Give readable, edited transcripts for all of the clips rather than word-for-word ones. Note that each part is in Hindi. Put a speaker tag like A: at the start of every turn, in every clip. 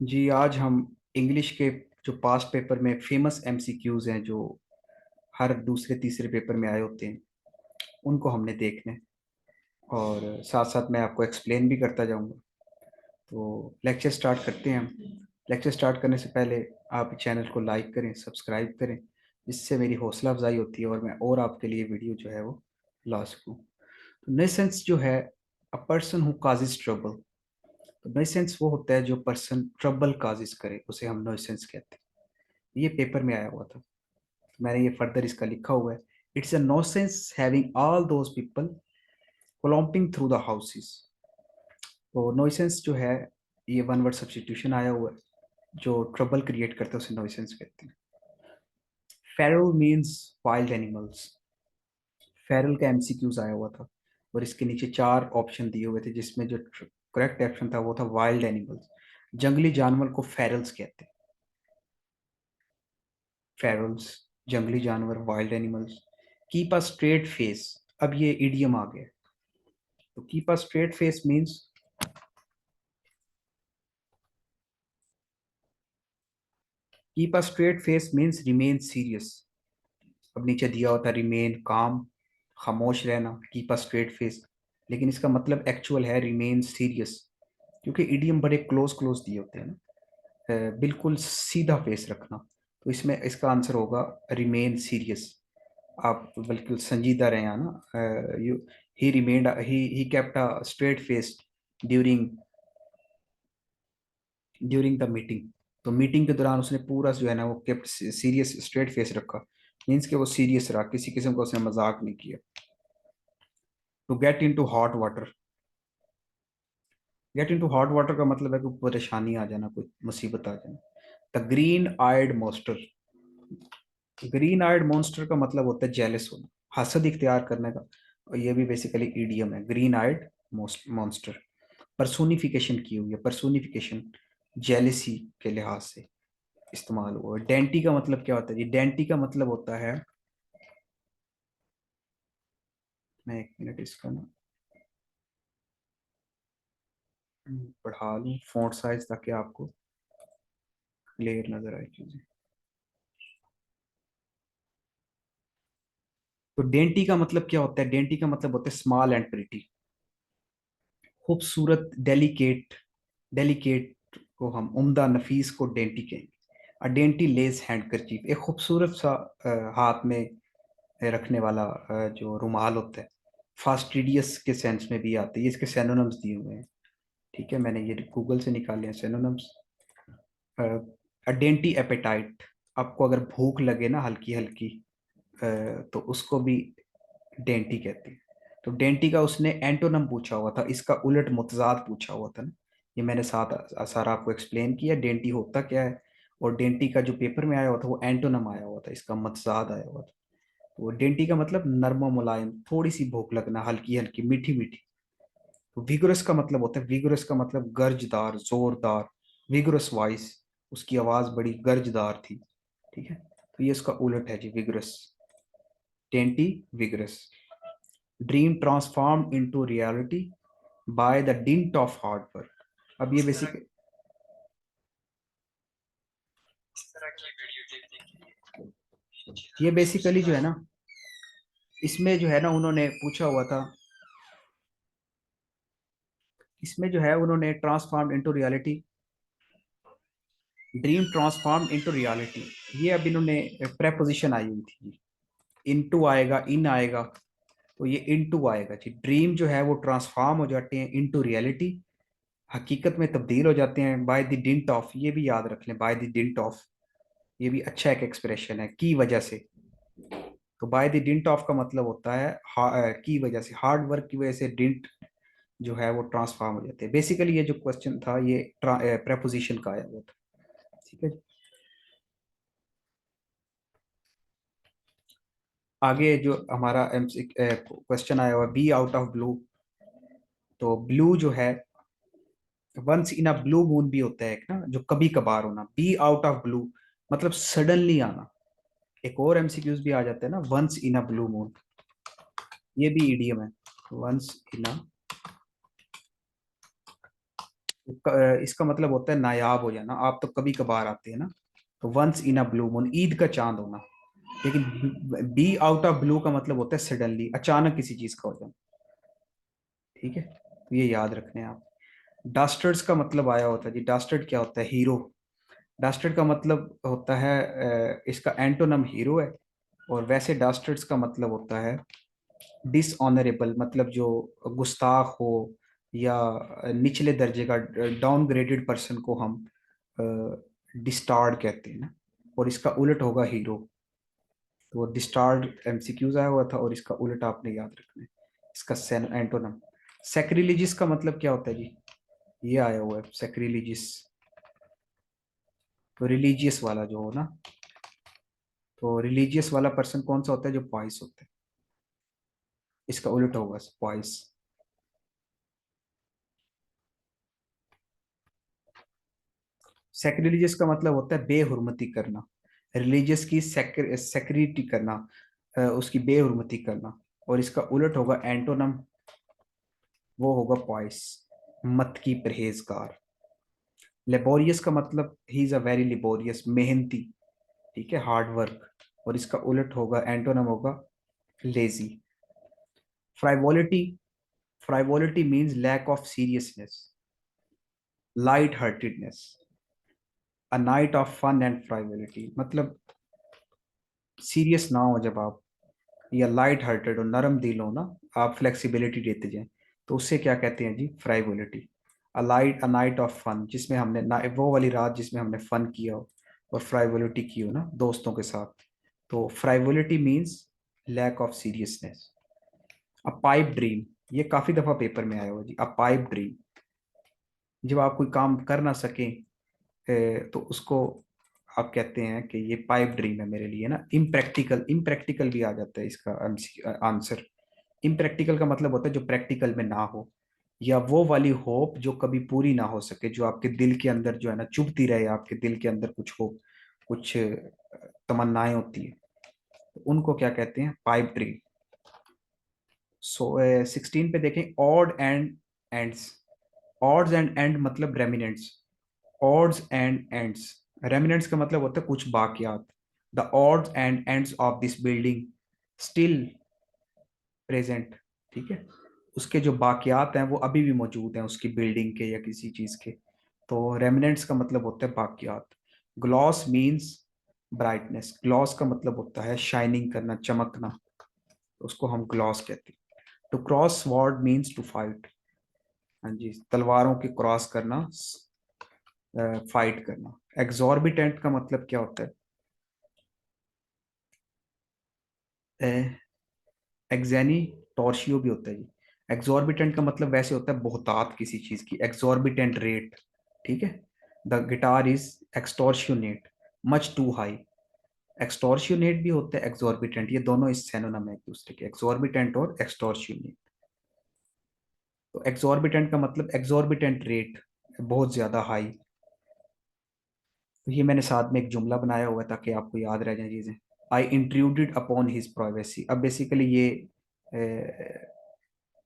A: जी, आज हम इंग्लिश के जो पास्ट पेपर में फेमस एमसीक्यूज हैं, जो हर दूसरे तीसरे पेपर में आए होते हैं, उनको हमने देखने हैं। और साथ साथ मैं आपको एक्सप्लेन भी करता जाऊंगा। तो लेक्चर स्टार्ट करते हैं हम। लेक्चर स्टार्ट करने से पहले आप चैनल को लाइक करें, सब्सक्राइब करें, जिससे मेरी हौसला अफजाई होती है और मैं और आपके लिए वीडियो जो है वो ला सकूँ। तो नेसेंस जो है, a person who causes trouble. तो नॉइसेंस वो होता है जो पर्सन ट्रबल काजेज करे, उसे हम नॉइसेंस कहते हैं। ये पेपर में आया हुआ था, तो मैंने ये फर्दर इसका लिखा हुआ है। It's a nuisance having all those people clomping through the houses. तो नॉइसेंस जो है, ये वन वर्ड सब्स्टिट्यूशन आया हुआ है। जो ट्रबल क्रिएट करता है उसे नॉइसेंस कहते हैं। Feral means wild animals. Feral का एमसीक्यूज आया हुआ था और इसके नीचे चार ऑप्शन दिए हुए थे, जिसमें जो करेक्ट ऑप्शन था वो था वाइल्ड एनिमल्स। जंगली जानवर को फेरल्स कहते हैं। फेरल्स, जंगली जानवर, wild animals. Keep a straight face, अब ये इडियम आ गया। तो keep a straight face means, keep a straight face means remain serious. अब नीचे दिया होता रिमेन काम, खामोश रहना, कीप अ स्ट्रेट फेस। लेकिन इसका मतलब एक्चुअल है रिमेन सीरियस, क्योंकि इडियम बड़े क्लोज क्लोज दिए होते हैं ना। बिल्कुल सीधा फेस रखना। तो इसमें इसका आंसर होगा रिमेन सीरियस। आप बिल्कुल संजीदा रहे हैं ना। You he remained he kept a straight face during during the meeting. तो मीटिंग के दौरान उसने पूरा जो है ना वो केप्ट सीरियस स्ट्रेट फेस रखा। मीन्स कि वो सीरियस रहा, किसी किस्म का उसने मजाक नहीं किया। To get into hot water. Get into hot water का मतलब है कोई परेशानी आ जाना, कोई मुसीबत आ जाना। The green eyed monster. Green eyed monster का मतलब होता है जेलस होना, हसद इख्तियार करने का। और ये भी बेसिकली ईडियम है, ग्रीन आइड मॉन्स्टर। पर्सोनिफिकेशन की हुई है, पर्सोनिफिकेशन जेलसी के लिहाज से इस्तेमाल हुआ है। डेंटी का मतलब क्या होता है जी? डेंटी का मतलब होता है, मैं एक मिनट इसका ना बढ़ा लूँ फॉन्ट साइज ताकि आपको क्लियर नजर आए चीजें। तो डेंटी का मतलब क्या होता है? डेंटी का मतलब होता है स्मॉल एंड प्रिटी, खूबसूरत, डेलिकेट। डेलिकेट को हम उम्दा, नफीस को डेंटी कहेंगे। अ डेंटी लेस हैंडकरचीफ, एक खूबसूरत सा हाथ में रखने वाला जो रुमाल होता है। फास्टिडियस के सेंस में भी आते हैं, ये इसके सिनोनिम्स दिए हुए हैं। ठीक है, मैंने ये गूगल से निकाले हैं सिनोनिम्स। डेंटी एपेटाइट, आपको अगर भूख लगे ना हल्की हल्की, तो उसको भी डेंटी कहते हैं। तो डेंटी का उसने एंटोनम पूछा हुआ था, इसका उलट मुतजाद पूछा हुआ था ना। ये मैंने साथ सारा आपको एक्सप्लेन किया डेंटी होता क्या है। और डेंटी का जो पेपर में आया हुआ था वो एंटोनम आया हुआ था, इसका मुतजाद आया हुआ था। तो डेंटी का मतलब नर्म मुलायम, थोड़ी सी भूख लगना, हल्की हल्की, मीठी मीठी। तो विगरस का मतलब होता है, विगरस का मतलब गर्जदार, जोरदार। विगरस वॉइस, उसकी आवाज बड़ी गर्जदार थी। ठीक है, तो ये इसका उलट है जी, विगरस। टेंटी, vigorous. Dream transform into reality by the dint of hard work. अब ये बेसिकली जो है ना, इसमें जो है ना उन्होंने पूछा हुआ था, इसमें जो है उन्होंने transform into reality, dream transform into reality. ये अब इन्होंने प्रेपोजिशन आई हुई थी, इनटू आएगा, इन आएगा। तो ये इनटू आएगा जी। ड्रीम जो है वो ट्रांसफॉर्म हो जाते हैं इनटू रियलिटी, हकीकत में तब्दील हो जाते हैं बाय द डिंट ऑफ। ये भी याद रख लें, बाय द डिंट ऑफ। ये भी अच्छा एक एक्सप्रेशन है, की वजह से। तो बाय द डिंट ऑफ का मतलब होता है की वजह से, हार्ड वर्क की वजह से डिंट जो है वो ट्रांसफॉर्म हो जाते हैं। बेसिकली ये जो क्वेश्चन था ये प्रेपोजिशन का आया हुआ था। ठीक है, आगे जो हमारा क्वेश्चन आया हुआ, बी आउट ऑफ ब्लू। तो ब्लू जो है, once in a blue moon भी होता है एक ना, जो कभी कभार होना। बी आउट ऑफ ब्लू मतलब सडनली आना। एक और एमसीक्यूज भी आ जाते हैं ना, once in a blue moon, ये भी ईडीएम है। वंस इन अ इसका मतलब होता है नायाब हो जाना, आप तो कभी कभार आते हैं ना। तो once in a blue moon, Eid का चांद होना। लेकिन बी आउट ऑफ ब्लू का मतलब होता है सडनली, अचानक किसी चीज का हो जाना। ठीक है, तो ये याद रखने हैं आप। डास्टर्ड्स का मतलब आया होता है जी, डास्टर्ड क्या होता है? हीरो। डास्टर्ड का मतलब होता है इसका एंटोनम हीरो है। और वैसे डास्टर्ड्स का मतलब होता है डिसऑनरेबल, मतलब जो गुस्ताख हो या निचले दर्जे का, डाउनग्रेडेड पर्सन को हम डिस्टार्ड कहते हैं ना। और इसका उलट होगा हीरो। तो डिस्टार्ड एमसीक्यूज आया हुआ था, और इसका उलट आपने याद रखना है, इसका सेन एंटोनम। सैक्रिलिजिस का मतलब क्या होता है जी? ये आया हुआ है सैक्रिलिजिस, तो रिलीजियस वाला जो हो ना। तो रिलीजियस वाला पर्सन कौन सा होता है? जो पॉइस होता है। इसका उलट होगा पॉइस। सेक्रिलिजियस का मतलब होता है बेहुरमती करना। रिलीजियस की सेक्रिटी करना, उसकी बेहुरमती करना। और इसका उलट होगा एंटोनम, वो होगा पॉइस, मत की परहेजगार। लेबोरियस का मतलब he is a very laborious, मेहनती। ठीक है, हार्ड वर्क। और इसका उलट होगा एंटोनम होगा lazy. Frivolity, frivolity means lack of seriousness, light heartedness. A night of fun and frivolity मतलब सीरियस ना हो जब आप, या लाइट हार्टेड हो, नरम दिल हो ना, आप फ्लेक्सिबिलिटी देते जाएं, तो उससे क्या कहते हैं जी? फ्राइवोलिटी। अ नाइट ऑफ फन, जिसमें हमने ना, वो वाली रात जिसमें हमने फन किया हो और फ्राइवोलिटी की हो ना दोस्तों के साथ। तो frivolity means lack of seriousness. A pipe dream, ये काफी दफा पेपर में आया हुआ जी। अ पाइप ड्रीम, जब आप कोई काम कर ना सकें तो उसको आप कहते हैं कि ये पाइप ड्रीम है मेरे लिए ना। इम्प्रैक्टिकल, इम्प्रैक्टिकल भी आ जाता है इसका आंसर। इम्प्रैक्टिकल का मतलब होता है जो प्रैक्टिकल में ना हो, या वो वाली होप जो कभी पूरी ना हो सके, जो आपके दिल के अंदर जो है ना चुभती रहे, आपके दिल के अंदर कुछ हो, कुछ तमन्नाएं होती है, तो उनको क्या कहते हैं? Pipe dream. सो 16 पे देखें, odd and ends. Odds and end मतलब remnants. Odds and ends, remnants का मतलब होता है कुछ बाकियात। The odds and ends of this building still present. ठीक है, उसके जो बाकियात हैं वो अभी भी मौजूद हैं, उसकी बिल्डिंग के या किसी चीज के। तो रेमिनेंट्स का मतलब होता है बाकियात। ग्लॉस मीन्स ब्राइटनेस, ग्लॉस का मतलब होता है शाइनिंग करना, चमकना, तो उसको हम ग्लॉस कहते हैं। To cross sword means to fight. हाँ जी, तलवारों के क्रॉस करना, फाइट करना। एग्जॉर्बिटेंट का मतलब क्या होता है? एग्जैनी टॉर्शियो भी होता है जी। एग्जॉर्बिटेंट का मतलब वैसे होता है बहुतात किसी चीज की, एग्जॉर्बिटेंट रेट। ठीक है, the guitar is extortionate, much too high. Extortionate भी होता है एग्जॉर्बिटेंट, ये दोनों इस सिनोनिम है एक दूसरे के, एक्सॉर्बिटेंट और एक्सटॉर्शियोनेट। तो एक्सॉर्बिटेंट का मतलब एक्सॉर्बिटेंट रेट, बहुत ज्यादा हाई। तो ये मैंने साथ में एक जुमला बनाया हुआ है ताकि आपको याद रह जाए चीजें। आई इंट्रूडेड अपॉन हिज प्राइवेसी, अब बेसिकली ये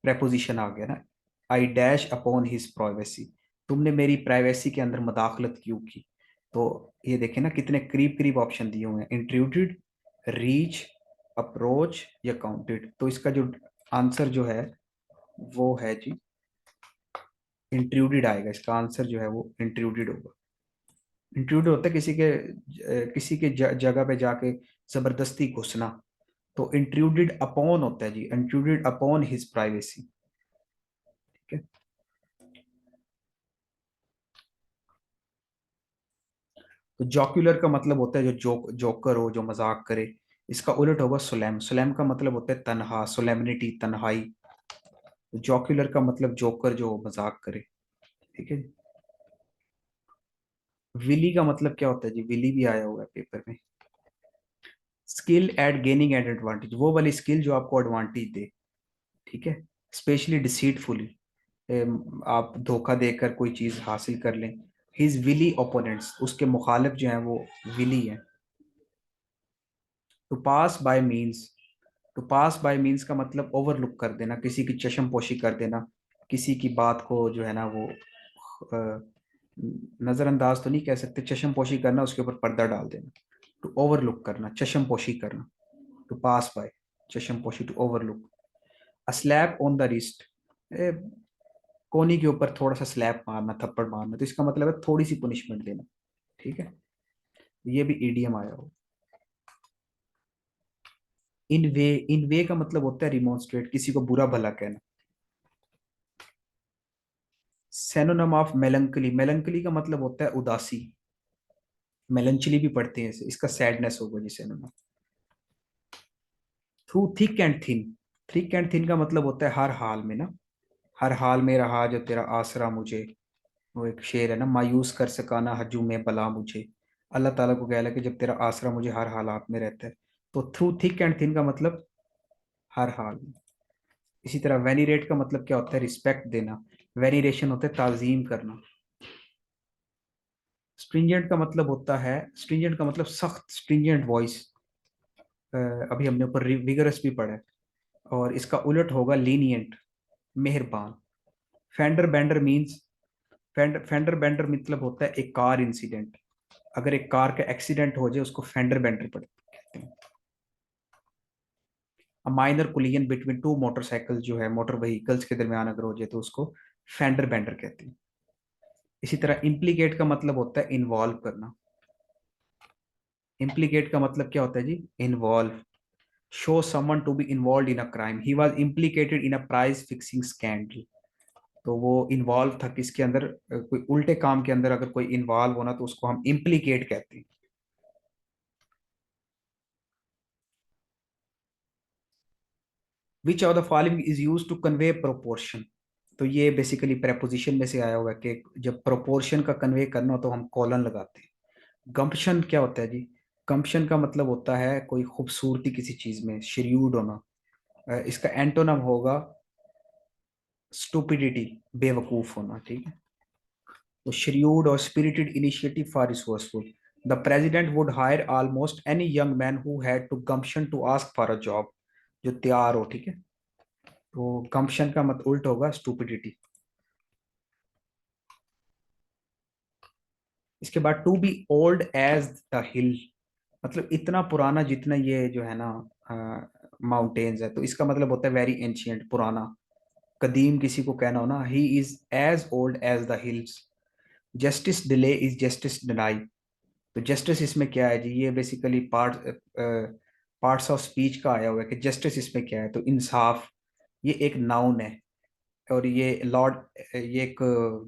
A: प्रेपोजिशन आ गया ना। I dash upon his privacy, तुमने मेरी प्राइवेसी के अंदर मदाखलत क्यों की? तो ये देखें ना कितने करीब करीब ऑप्शन दिए हुए हैं, इंट्रूडेड, रीच, अप्रोच या काउंटेड। तो इसका जो आंसर जो है वो है जी इंट्रूडेड आएगा, इसका आंसर जो है वो इंट्रूडेड होगा। इंट्रूड होता है किसी के जगह पे जाके जबरदस्ती घुसना। तो इंट्रूडेड अपॉन होता है जी, इंट्रूडेड अपॉन हिज प्राइवेसी। ठीक है, तो जॉक्यूलर का मतलब होता है जो जोकर हो, जो मजाक करे। इसका उलट होगा सोलेम, सोलेम का मतलब होता है तनहा, सोलेमनिटी, तन्हाई। जॉक्यूलर का मतलब जोकर जो मजाक करे। ठीक है, विली का मतलब क्या होता है जी? विली भी आया हुआ है पेपर में। Skill at gaining ad advantage, वो वाली स्किल जो आपको एडवांटेज दे। ठीक है, स्पेशली डिसीटफुली, आप धोखा देकर कोई चीज हासिल कर लें। हिज विली ओपोनेंट्स, उसके मुखालिफ जो हैं वो विली हैं। To pass by means, to pass by means का मतलब ओवरलुक कर देना, किसी की चश्मपोशी कर देना, किसी की बात को जो है ना वो नजरअंदाज तो नहीं कह सकते, चश्मपोशी करना, उसके ऊपर पर्दा डाल देना। टू ओवरलुक करना, चश्मपोशी करना। टू पास बाय, चश्मपोशी, to overlook. A slap on the wrist, कोहनी के ऊपर थोड़ा सा स्लैप मारना, थप्पड़ मारना, तो इसका मतलब है थोड़ी सी पनिशमेंट देना। ठीक है, ये भी ईडीएम आया हो। इन वे का मतलब होता है रिमोन्स्ट्रेट, किसी को बुरा भला कहना। सेनोनम ऑफ मेलंकली, मेलंकली का मतलब होता है उदासी। मेलंचली भी पढ़ते हैं इसे, इसका सैडनेस होगा जी synonym. Through thick and thin, thick and thin का मतलब होता है हर हाल में ना, हर हाल में रहा जो तेरा आसरा मुझे। वो एक शेर है ना, मायूस कर सकाना हजूम बला मुझे। अल्लाह ताला को कहला कि जब तेरा आसरा मुझे हर हालात में रहता है। तो थ्रू थिक एंड थिन का मतलब हर हाल में। इसी तरह वेनिरेट का मतलब क्या होता है, रिस्पेक्ट देना। वेनिरेशन होता है ताजीम करना। स्ट्रिंजेंट का मतलब होता है, स्ट्रिंजेंट का मतलब सख्त, स्ट्रिंजेंट वॉइस। अभी हमने ऊपर विगरस भी पढ़ा है। और इसका उलट होगा लीनियंट, मेहरबान। Fender bender means, fender bender मतलब होता है एक कार इंसिडेंट। अगर एक कार का एक्सीडेंट हो जाए उसको फेंडर बेंडर कहते हैं। A minor collision between two motorcycle, जो है मोटर व्हीकल्स के दरमियान अगर हो जाए तो उसको फेंडर बेंडर कहते हैं। इसी तरह इम्प्लीकेट का मतलब होता है इन्वॉल्व करना। इम्प्लीकेट का मतलब क्या होता है जी, involve. Show someone to be involve in a crime, he was implicated in a price fixing scandal. तो वो इन्वॉल्व था किसके अंदर, कोई उल्टे काम के अंदर अगर कोई इन्वॉल्व होना तो उसको हम इम्प्लीकेट कहते हैं। Which of the following is use to convey proportion. तो ये बेसिकली प्रेपोजिशन में से आया हुआ है कि जब प्रोपोर्शन का कन्वे करना हो तो हम कॉलन लगाते हैं। गम्पशन क्या होता है जी, गम्पशन का मतलब होता है कोई खूबसूरती किसी चीज में, श्रीयूड होना। इसका एंटोनम होगा स्टूपिडिटी, बेवकूफ होना। ठीक है, तो श्रीयूड और spirited initiative for resourceful. The president would hire almost any young man who had to gumption to ask for a job, जो तैयार हो। ठीक है, तो गम्पशन का मत उल्ट होगा स्टूपिडिटी। इसके बाद to be old as the hill, मतलब इतना पुराना जितना ये जो है ना माउंटेन्स है, तो इसका मतलब होता है वेरी एंशियंट, पुराना, कदीम किसी को कहना हो ना, he is as old as the hills. Justice delay is justice deny. तो जस्टिस इसमें क्या है जी, ये बेसिकली पार्ट्स ऑफ स्पीच का आया हुआ है कि जस्टिस इसमें क्या है, तो इंसाफ, ये एक नाउन है। और ये लॉर्ड, ये एक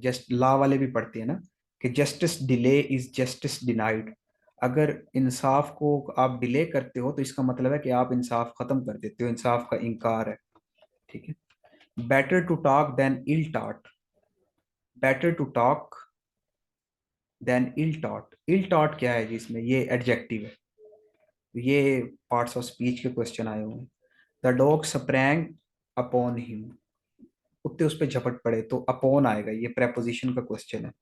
A: जस्ट लॉ वाले भी पढ़ते हैं ना कि justice delay is justice denied. अगर इंसाफ को आप डिले करते हो तो इसका मतलब है कि आप इंसाफ खत्म कर देते हो, इंसाफ का इनकार है। ठीक है, better to talk than ill taught, better to talk than ill taught. Ill taught क्या है जी, इसमें ये एडजेक्टिव है। ये पार्ट्स ऑफ स्पीच के क्वेश्चन आए हुए हैं। The dog sprang upon him, कुत्ते उस पर झपट पड़े, तो अपॉन आएगा, ये प्रेपोजिशन का क्वेश्चन है।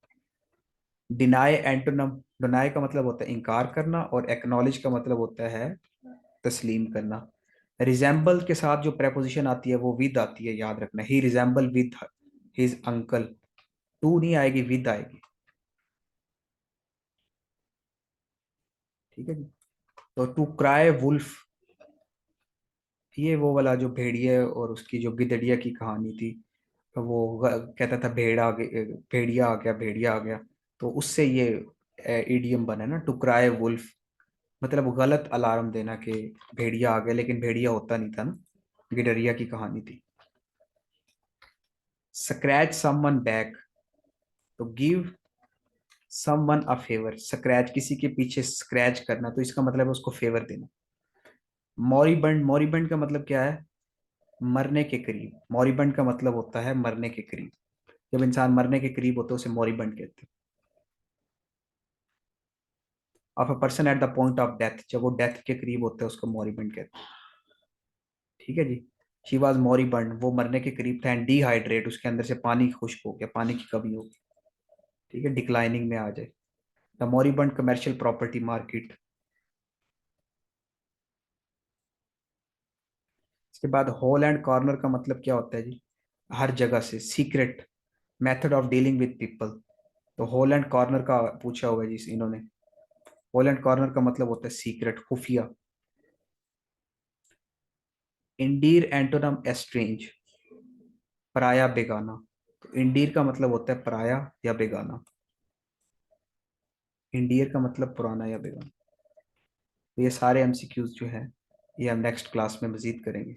A: डिनाई एंटोनम, डिनाई का मतलब होता है इनकार करना, और एक्नॉलेज का मतलब होता है तस्लीम करना। रिजेंबल के साथ जो प्रेपोजिशन आती है वो विद आती है, याद रखना, he resemble with his uncle. To नहीं आएगी, विद आएगी। ठीक है जी, तो टू क्राई वुल्फ, ये वो वाला जो भेड़िया और उसकी जो गिदड़िया की कहानी थी, तो वो कहता था भेड़ आ गई, भेड़िया आ गया, भेड़िया आ गया। तो उससे ये इडियम बना ना, टू क्राई वुल्फ, मतलब गलत अलार्म देना कि भेड़िया आ गया, लेकिन भेड़िया होता नहीं था ना, गिडरिया की कहानी थी। स्क्रैच समवन बैक, तो give someone a favour. Scratch, किसी के पीछे स्क्रैच करना, तो इसका मतलब है उसको फेवर देना। मॉरिबंड, मॉरिबंड का मतलब क्या है, मरने के करीब। मॉरिबंड का मतलब होता है मरने के करीब, जब इंसान मरने के करीब होता है उसे मॉरिबंड कहते हैं। Of a person at the point of death, जब वो डेथ के करीब होता है उसको मॉरिबंड कहते हैं। ठीक है जी, शी वॉज मॉरिबंड, वो मरने के करीब था। एंड डिहाइड्रेट, उसके अंदर से पानी खुश्क हो गया, पानी की कमी हो गई। ठीक है, डिक्लाइनिंग में आ जाए। The moribund commercial property market. इसके बाद होल एंड कॉर्नर का मतलब क्या होता है जी, हर जगह से, secret. Method of dealing with people. तो होल एंड कॉर्नर का पूछा हुआ है जिस इन्होंने। होल एंड कॉर्नर का मतलब होता है सीक्रेट, खुफिया। इंडीर एंटोनम एस्ट्रेंज, पराया बेगाना। तो इंडीर का मतलब होता है पराया या बेगाना। इंडियर का मतलब पुराना या बेगाना। तो ये सारे एमसीक्यूज जो है ये हम नेक्स्ट क्लास में मजीद करेंगे।